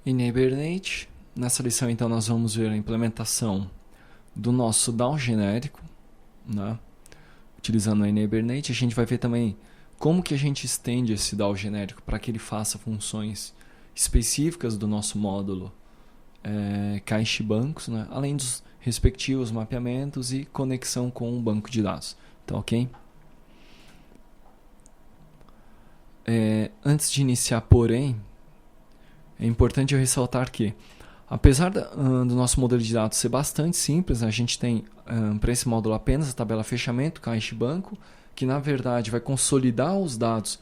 Em Hibernate, nessa lição então nós vamos ver a implementação do nosso DAO genérico, né? Utilizando o Hibernate. A gente vai ver também como que a gente estende esse DAO genérico para que ele faça funções específicas do nosso módulo caixa e bancos, né? Além dos respectivos mapeamentos e conexão com o banco de dados. Tá ok? Antes de iniciar, porém, é importante eu ressaltar que, apesar do nosso modelo de dados ser bastante simples, a gente tem para esse módulo apenas a tabela fechamento, caixa e banco, que na verdade vai consolidar os dados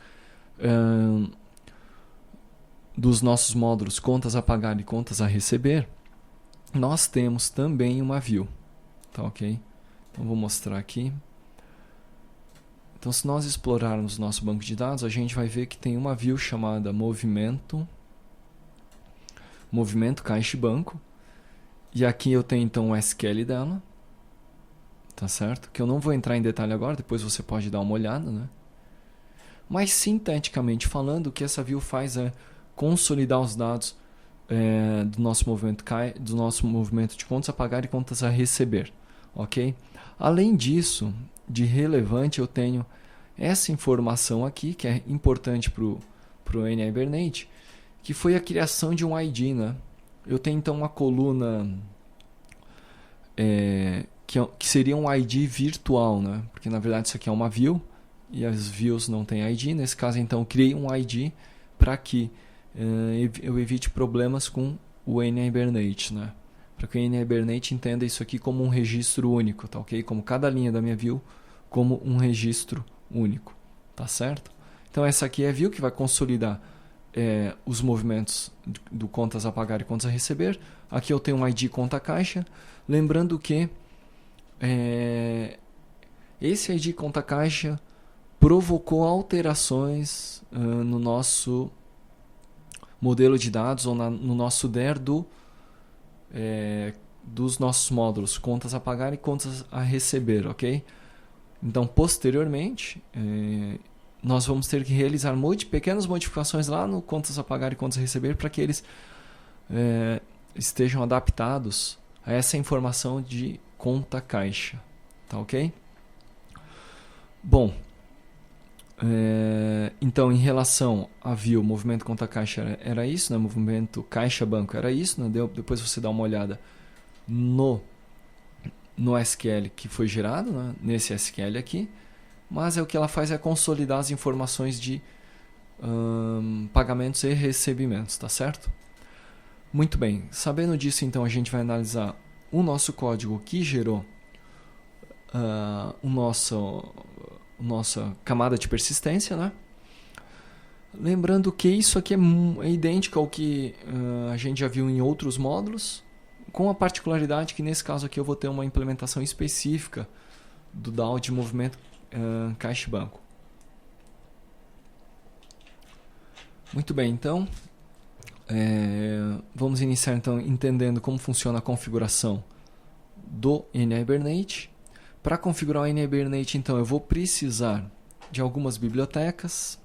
dos nossos módulos contas a pagar e contas a receber. Nós temos também uma view. Tá ok? Então vou mostrar aqui. Então, se nós explorarmos o nosso banco de dados, a gente vai ver que tem uma view chamada movimento caixa e banco. E aqui eu tenho então o SQL dela. Tá certo? Que eu não vou entrar em detalhe agora, depois você pode dar uma olhada, né? Mas sinteticamente falando, o que essa view faz é consolidar os dados do nosso movimento de contas a pagar e contas a receber. Ok? Além disso, de relevante, eu tenho essa informação aqui, que é importante para o Hibernate, que foi a criação de um ID, né? Eu tenho então uma coluna que seria um ID virtual, né? Porque na verdade isso aqui é uma view e as views não têm ID. Nesse caso, então, eu criei um ID para que eu evite problemas com o Hibernate, né? Para que o Hibernate entenda isso aqui como um registro único, tá ok? Como cada linha da minha view como um registro único, tá certo? Então essa aqui é a view que vai consolidar os movimentos do contas a pagar e contas a receber. Aqui eu tenho um ID conta caixa, lembrando que esse ID conta caixa provocou alterações no nosso modelo de dados ou no nosso DER dos nossos módulos contas a pagar e contas a receber, ok? Então, posteriormente, nós vamos ter que realizar pequenas modificações lá no contas a pagar e contas a receber para que eles estejam adaptados a essa informação de conta caixa, tá ok? Bom, então em relação a view, movimento conta caixa era isso, né? Movimento caixa banco era isso, né? Depois você dá uma olhada no SQL que foi gerado, né? Nesse SQL aqui, mas o que ela faz é consolidar as informações de pagamentos e recebimentos, tá certo? Muito bem, sabendo disso, então a gente vai analisar o nosso código que gerou nossa camada de persistência, né? Lembrando que isso aqui é idêntico ao que a gente já viu em outros módulos, com a particularidade que nesse caso aqui eu vou ter uma implementação específica do DAO de movimento caixa e banco. Muito bem, então vamos iniciar então entendendo como funciona a configuração do Hibernate. Para configurar o Hibernate, então eu vou precisar de algumas bibliotecas.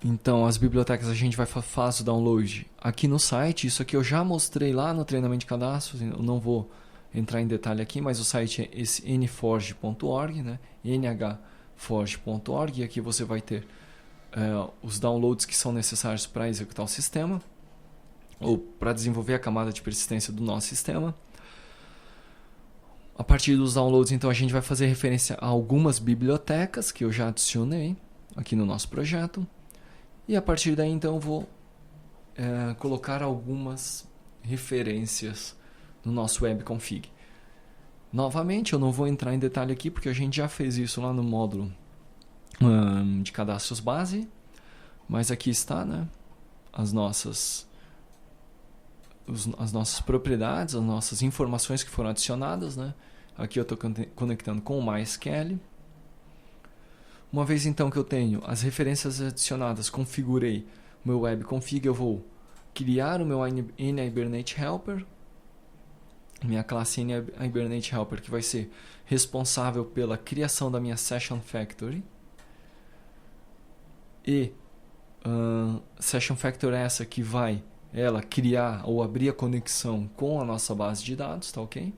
Então, as bibliotecas a gente vai fazer o download aqui no site. Isso aqui eu já mostrei lá no treinamento de cadastros. Eu não vou entrar em detalhe aqui, mas o site é esse nforge.org, né? nhforge.org. E aqui você vai ter os downloads que são necessários para executar o sistema ou para desenvolver a camada de persistência do nosso sistema. A partir dos downloads, então, a gente vai fazer referência a algumas bibliotecas que eu já adicionei aqui no nosso projeto. E a partir daí, então, eu vou colocar algumas referências no nosso webconfig. Novamente, eu não vou entrar em detalhe aqui, porque a gente já fez isso lá no módulo de cadastros base. Mas aqui está, né, as nossas propriedades, as nossas informações que foram adicionadas, né? Aqui eu estou conectando com o MySQL. Uma vez então que eu tenho as referências adicionadas, configurei o meu webconfig, eu vou criar o meu Hibernate Helper, minha classe Hibernate Helper, que vai ser responsável pela criação da minha Session Factory. e session factor é essa que vai ela criar ou abrir a conexão com a nossa base de dados, tá ok?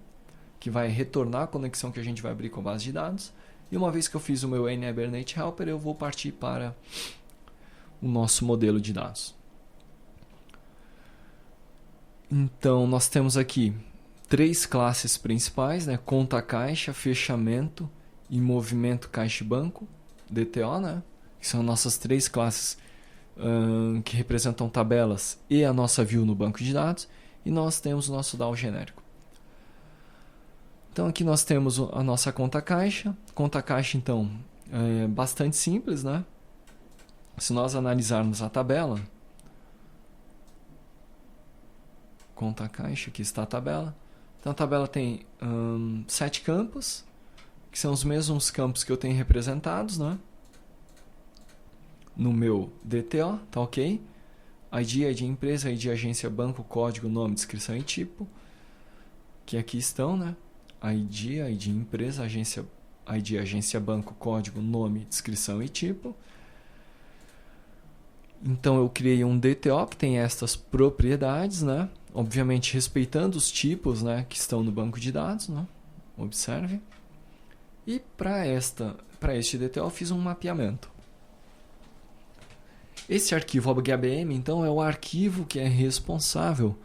Que vai retornar a conexão que a gente vai abrir com a base de dados. E uma vez que eu fiz o meu NHibernate Helper, eu vou partir para o nosso modelo de dados. Então, nós temos aqui 3 classes principais, né? Conta caixa, fechamento e movimento caixa e banco, DTO, né? Que são nossas 3 classes que representam tabelas e a nossa view no banco de dados. E nós temos o nosso DAO genérico. Então aqui nós temos a nossa conta caixa. Conta caixa, então, é bastante simples, né? Se nós analisarmos a tabela, conta caixa, aqui está a tabela. Então a tabela tem 7 campos, que são os mesmos campos que eu tenho representados, né? No meu DTO, tá ok? ID empresa, ID agência, banco, código, nome, descrição e tipo, que aqui estão, né? ID empresa, ID agência, banco, código, nome, descrição e tipo. Então eu criei um DTO que tem estas propriedades, né? Obviamente respeitando os tipos, né, que estão no banco de dados, né? Observe. E para este DTO eu fiz um mapeamento. Esse arquivo OBGBM, então, é o arquivo que é responsável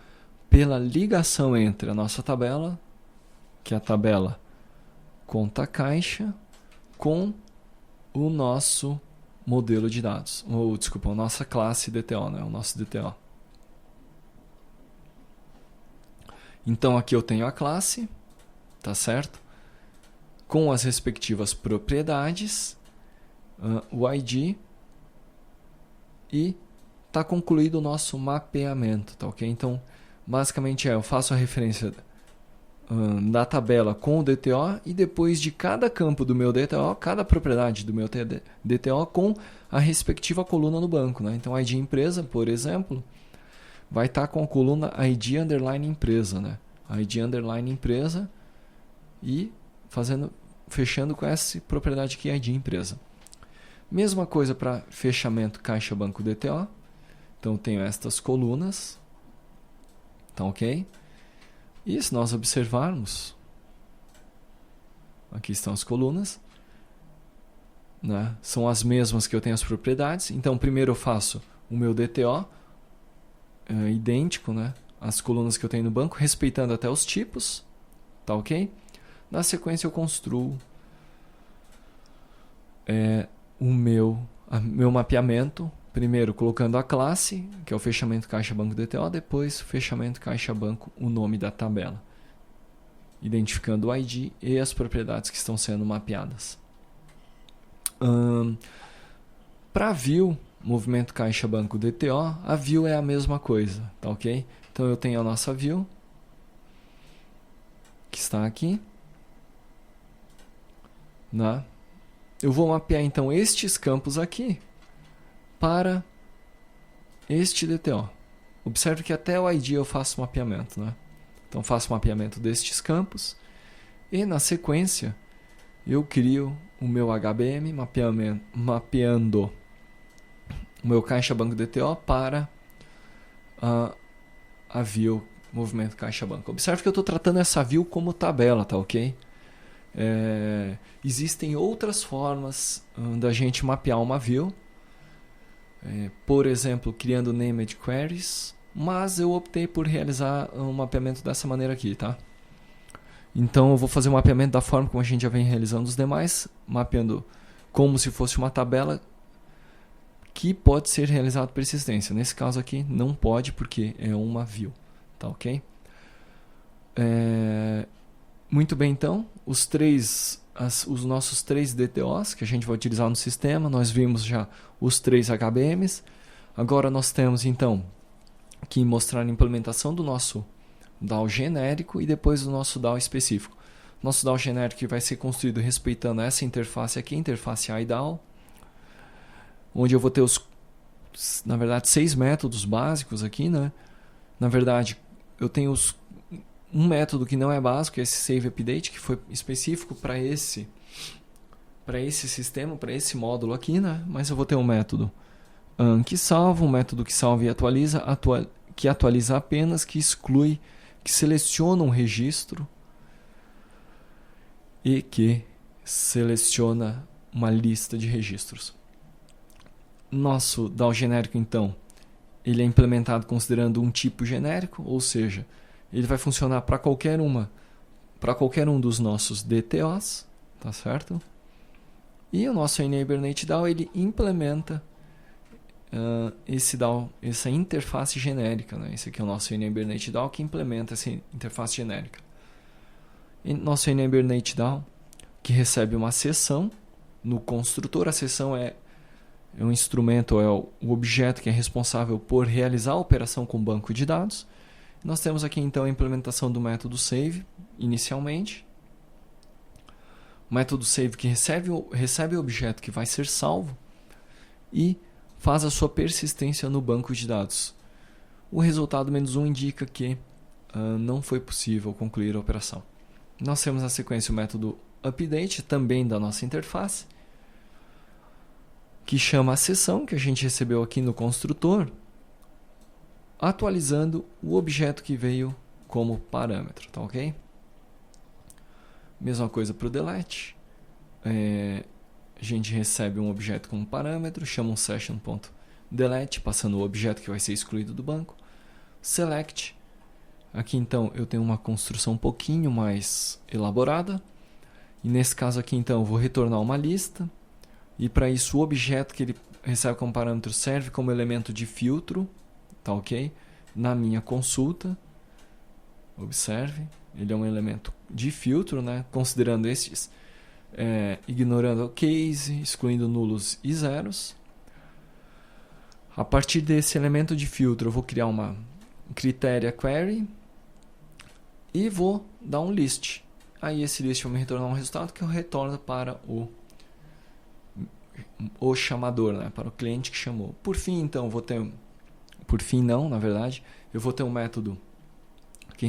pela ligação entre a nossa tabela, que é a tabela conta caixa, com o nosso modelo de dados. Ou, desculpa, a nossa classe DTO, né? O nosso DTO. Então, aqui eu tenho a classe, tá certo? Com as respectivas propriedades, o ID, e está concluído o nosso mapeamento, tá ok? Então, basicamente eu faço a referência da tabela com o DTO e depois de cada campo do meu DTO, cada propriedade do meu DTO com a respectiva coluna no banco, né? Então, ID empresa, por exemplo, vai estar com a coluna ID underline empresa, né? ID underline empresa e fechando com essa propriedade aqui, ID empresa. Mesma coisa para fechamento caixa banco DTO. Então eu tenho estas colunas. Tá ok? E se nós observarmos, aqui estão as colunas, né? São as mesmas que eu tenho as propriedades. Então primeiro eu faço o meu DTO idêntico, né? As colunas que eu tenho no banco, respeitando até os tipos. Tá ok? Na sequência eu construo o meu mapeamento, primeiro colocando a classe, que é o fechamento caixa banco DTO, depois fechamento caixa banco, o nome da tabela, identificando o ID e as propriedades que estão sendo mapeadas. Para view, movimento caixa banco DTO, a view é a mesma coisa, tá ok? Então eu tenho a nossa view, que está aqui, né? Eu vou mapear então estes campos aqui para este DTO. Observe que até o ID eu faço mapeamento, né? Então faço mapeamento destes campos e na sequência eu crio o meu HBM mapeando o meu caixa banco DTO para a view movimento caixa banco. Observe que eu estou tratando essa view como tabela, tá ok? Existem outras formas da gente mapear uma view, por exemplo, criando named queries, mas eu optei por realizar um mapeamento dessa maneira aqui, tá? Então eu vou fazer o mapeamento da forma como a gente já vem realizando os demais, mapeando como se fosse uma tabela que pode ser realizado persistência. Nesse caso aqui não pode porque é uma view, tá ok? Muito bem, então, os nossos 3 DTOs que a gente vai utilizar no sistema, nós vimos já os 3 HBMs. Agora nós temos, então, que mostrar a implementação do nosso DAO genérico e depois do nosso DAO específico. Nosso DAO genérico vai ser construído respeitando essa interface aqui, interface IDAO, onde eu vou ter na verdade, 6 métodos básicos aqui, né? Na verdade, eu tenho um método que não é básico, esse Save Update, que foi específico para esse sistema, para esse módulo aqui, né? Mas eu vou ter um método Que salva, um método que salva e atualiza, que atualiza apenas, que exclui, que seleciona um registro e que seleciona uma lista de registros. Nosso DAO genérico, então, ele é implementado considerando um tipo genérico, ou seja, ele vai funcionar para qualquer um dos nossos DTOs, tá certo? E o nosso Enablernate DAO, ele implementa esse DAO, essa interface genérica, né? Esse aqui é o nosso Enablernate DAO que implementa essa interface genérica. E nosso Enablernate DAO, que recebe uma sessão no construtor, a sessão é um instrumento, é o objeto que é responsável por realizar a operação com o banco de dados. Nós temos aqui então a implementação do método save, inicialmente. O método save que recebe o objeto que vai ser salvo e faz a sua persistência no banco de dados. O resultado -1 indica que não foi possível concluir a operação. Nós temos na sequência o método update, também da nossa interface, que chama a sessão que a gente recebeu aqui no construtor, atualizando o objeto que veio como parâmetro, tá ok? Mesma coisa para o delete. A gente recebe um objeto como parâmetro, chama um session.delete, passando o objeto que vai ser excluído do banco. Select. Aqui então eu tenho uma construção um pouquinho mais elaborada. E nesse caso aqui então eu vou retornar uma lista. E para isso o objeto que ele recebe como parâmetro serve como elemento de filtro, tá ok? Na minha consulta. Observe, ele é um elemento de filtro, né? Considerando estes, ignorando o case, excluindo nulos e zeros. A partir desse elemento de filtro eu vou criar uma critéria query e vou dar um list. Aí esse list vai me retornar um resultado que eu retorno para o chamador, né? Para o cliente que chamou. Por fim, então, eu vou ter um método que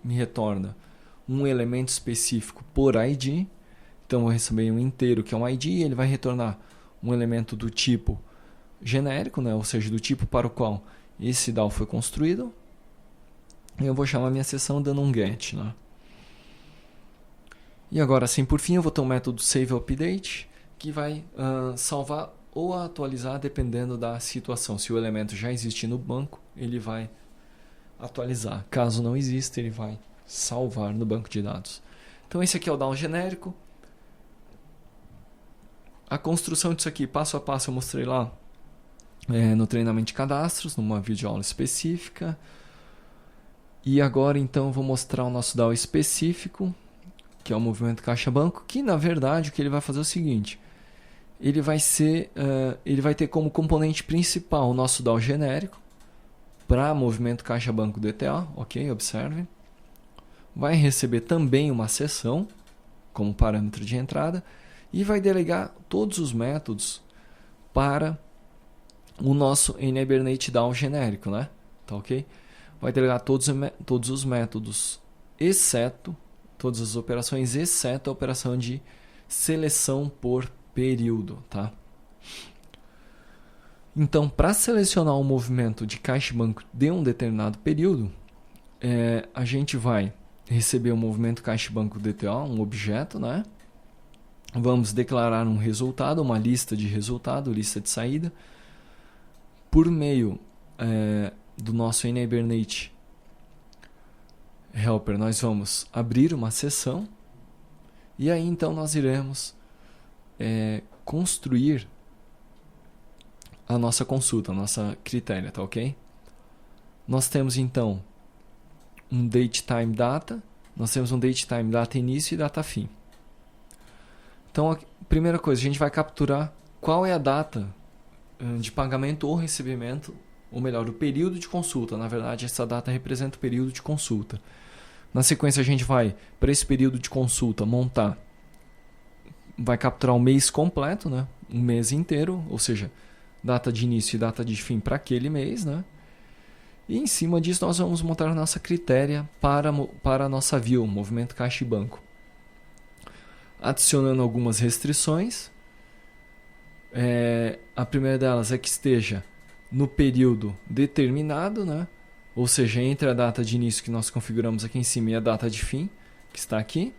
me retorna um elemento específico por ID. Então, eu vou receber um inteiro que é um ID, e ele vai retornar um elemento do tipo genérico, né? Ou seja, do tipo para o qual esse DAO foi construído. E eu vou chamar minha sessão dando um get, né? E agora, assim, por fim, eu vou ter um método saveUpdate, que vai salvar ou atualizar dependendo da situação. Se o elemento já existe no banco, ele vai atualizar. Caso não exista, ele vai salvar no banco de dados. Então esse aqui é o DAO genérico. A construção disso aqui, passo a passo, eu mostrei lá no treinamento de cadastros, numa videoaula específica. E agora então eu vou mostrar o nosso DAO específico, que é o movimento caixa-banco, que na verdade o que ele vai fazer é o seguinte: ele vai ter como componente principal o nosso DAO genérico para movimento caixa-banco DTA, ok? Observe. Vai receber também uma sessão como parâmetro de entrada e vai delegar todos os métodos para o nosso Enablernate DAO genérico, né? Tá ok? Vai delegar todos os métodos, exceto todas as operações, exceto a operação de seleção por período, tá? Então, para selecionar o movimento de caixa-banco de um determinado período, a gente vai receber o movimento caixa-banco DTA, um objeto, né? Vamos declarar um resultado, uma lista de resultado, lista de saída. Por meio do nosso Enablernate Helper, nós vamos abrir uma sessão e aí então nós iremos construir a nossa consulta, a nossa critéria, tá ok? Nós temos então um datetime data, nós temos um datetime data início e data fim. Então, a primeira coisa, a gente vai capturar qual é a data de pagamento ou recebimento, ou melhor, o período de consulta. Na verdade, essa data representa o período de consulta. Na sequência, a gente vai, para esse período de consulta, vai capturar o mês completo, né? Um mês inteiro, ou seja, data de início e data de fim para aquele mês, né? E em cima disso nós vamos montar a nossa critéria para a nossa view, movimento caixa e banco. Adicionando algumas restrições, A primeira delas é que esteja no período determinado, né? Ou seja, entre a data de início que nós configuramos aqui em cima e a data de fim, que está aqui.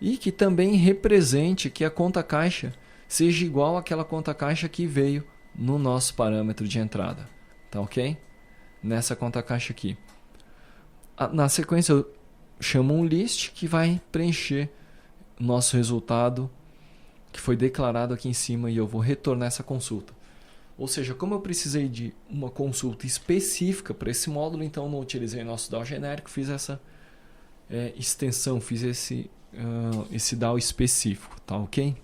E que também represente que a conta caixa seja igual àquela conta caixa que veio no nosso parâmetro de entrada. Tá ok? Nessa conta caixa aqui. Na sequência eu chamo um list que vai preencher nosso resultado que foi declarado aqui em cima e eu vou retornar essa consulta. Ou seja, como eu precisei de uma consulta específica para esse módulo, então eu não utilizei nosso DAO genérico, fiz essa extensão, fiz esse DAO específico, tá ok?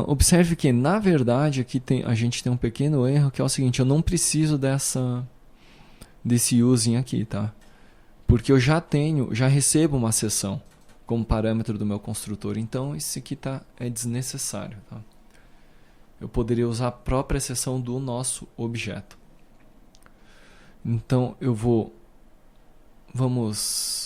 Observe que, na verdade, aqui a gente tem um pequeno erro, que é o seguinte, eu não preciso desse using aqui, tá? Porque eu já recebo uma seção como parâmetro do meu construtor, então isso aqui é desnecessário, tá? Eu poderia usar a própria seção do nosso objeto. Então vamos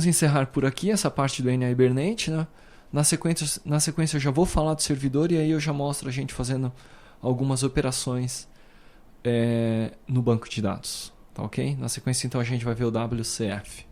encerrar por aqui essa parte do NA Hibernate, né? Na sequência eu já vou falar do servidor e aí eu já mostro a gente fazendo algumas operações no banco de dados, tá ok? Na sequência então a gente vai ver o WCF.